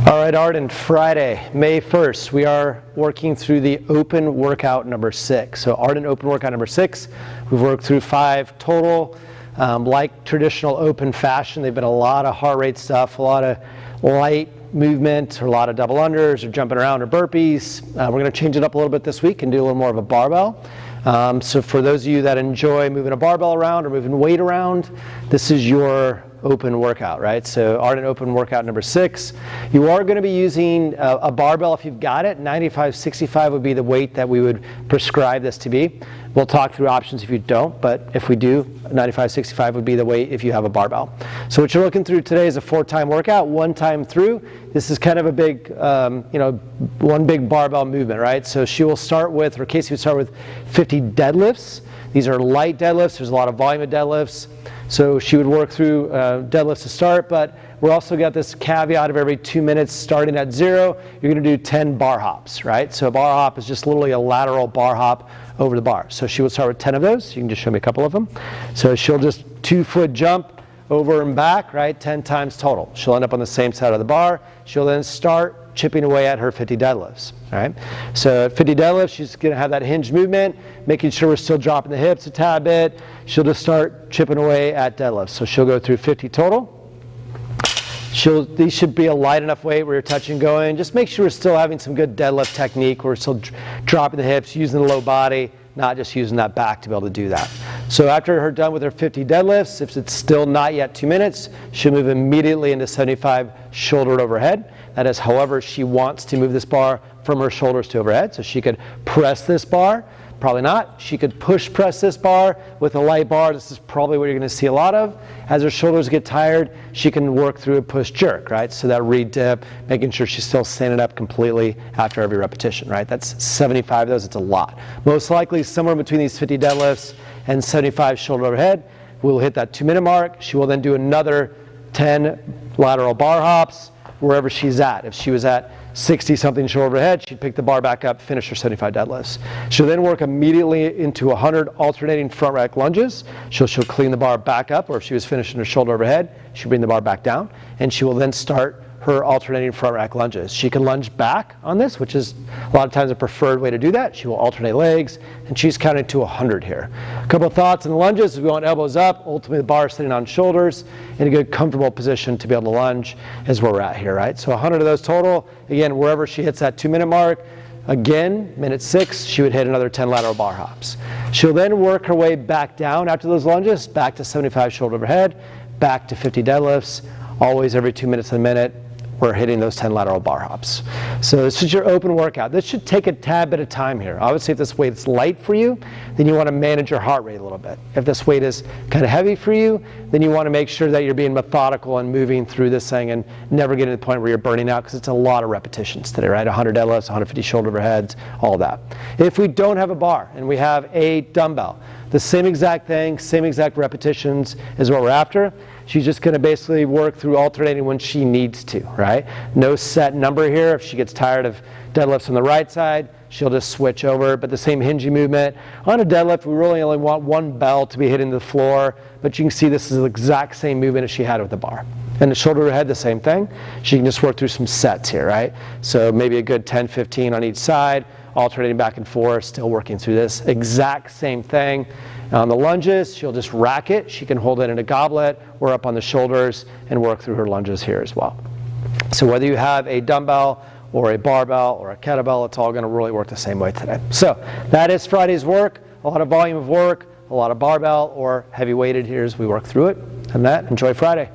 All right, Ardent, Friday, May 1st, we are working through the open workout number 6. So Ardent open workout number 6, we've worked through 5 total. Like traditional open fashion, they've been a lot of heart rate stuff, a lot of light movement, or a lot of double unders, or jumping around, or burpees. We're going to change it up a little bit this week and do a little more of a barbell. So for those of you that enjoy moving a barbell around or moving weight around, this is your open workout, right? So Ardent open workout number 6. You are going to be using a barbell if you've got it. 95-65 would be the weight that we would prescribe this to be. We'll talk through options if you don't, but if we do, 95-65 would be the weight if you have a barbell. So what you're looking through today is a 4-time workout, 1 time through. This is kind of a big, one big barbell movement, right? So she will start with, or Casey would start with 50 deadlifts. These are light deadlifts. There's a lot of volume of deadlifts. So she would work through deadlifts to start, but we're also got this caveat of every 2 minutes starting at 0, you're going to do 10 bar hops, right? So a bar hop is just literally a lateral bar hop over the bar. So she would start with 10 of those. You can just show me a couple of them. So she'll just 2-foot jump over and back, right? 10 times total. She'll end up on the same side of the bar. She'll then start chipping away at her 50 deadlifts, right? So at 50 deadlifts, she's going to have that hinge movement, making sure we're still dropping the hips a tad bit. She'll just start chipping away at deadlifts. So she'll go through 50 total. These should be a light enough weight where you're touching going. Just make sure we're still having some good deadlift technique. We're still dropping the hips, using the low body, not just using that back to be able to do that. So after her done with her 50 deadlifts, if it's still not yet 2 minutes, she'll move immediately into 75 shoulder overhead. That is however she wants to move this bar from her shoulders to overhead. So she could press this bar. Probably not. She could push press this bar with a light bar. This is probably what you're going to see a lot of. As her shoulders get tired, she can work through a push jerk, right? So that re-dip, making sure she's still standing up completely after every repetition, right? That's 75 of those. It's a lot. Most likely somewhere between these 50 deadlifts and 75 shoulder overhead, we'll hit that 2-minute mark. She will then do another 10 lateral bar hops wherever she's at. If she was at 60-something shoulder overhead, she'd pick the bar back up, finish her 75 deadlifts. She'll then work immediately into 100 alternating front rack lunges. She'll clean the bar back up, or if she was finishing her shoulder overhead, she'll bring the bar back down, and she will then start her alternating front rack lunges. She can lunge back on this, which is a lot of times a preferred way to do that. She will alternate legs, and she's counting to 100 here. A couple of thoughts on the lunges. We want elbows up. Ultimately, the bar is sitting on shoulders in a good, comfortable position to be able to lunge is where we're at here, right? So 100 of those total. Again, wherever she hits that 2-minute mark, again, minute 6, she would hit another 10 lateral bar hops. She'll then work her way back down after those lunges, back to 75 shoulder overhead, back to 50 deadlifts, always every 2 minutes a minute. We're hitting those 10 lateral bar hops. So this is your open workout. This should take a tad bit of time here. Obviously, if this weight is light for you, then you want to manage your heart rate a little bit. If this weight is kind of heavy for you, then you want to make sure that you're being methodical and moving through this thing and never getting to the point where you're burning out, because it's a lot of repetitions today, right? 100 deadlifts, 150 shoulder overheads, all that. If we don't have a bar and we have a dumbbell, the same exact thing, same exact repetitions is what we're after. She's just going to basically work through alternating when she needs to, right? No set number here. If she gets tired of deadlifts on the right side, she'll just switch over, but the same hinging movement. On a deadlift, we really only want one bell to be hitting the floor, but you can see this is the exact same movement as she had with the bar. And the shoulder overhead, the same thing. She can just work through some sets here, right? So maybe a good 10, 15 on each side, alternating back and forth, still working through this. Exact same thing. On the lunges, she'll just rack it. She can hold it in a goblet or up on the shoulders and work through her lunges here as well. So whether you have a dumbbell or a barbell or a kettlebell, it's all going to really work the same way today. So that is Friday's work. A lot of volume of work, a lot of barbell or heavy weighted here as we work through it. And that, enjoy Friday.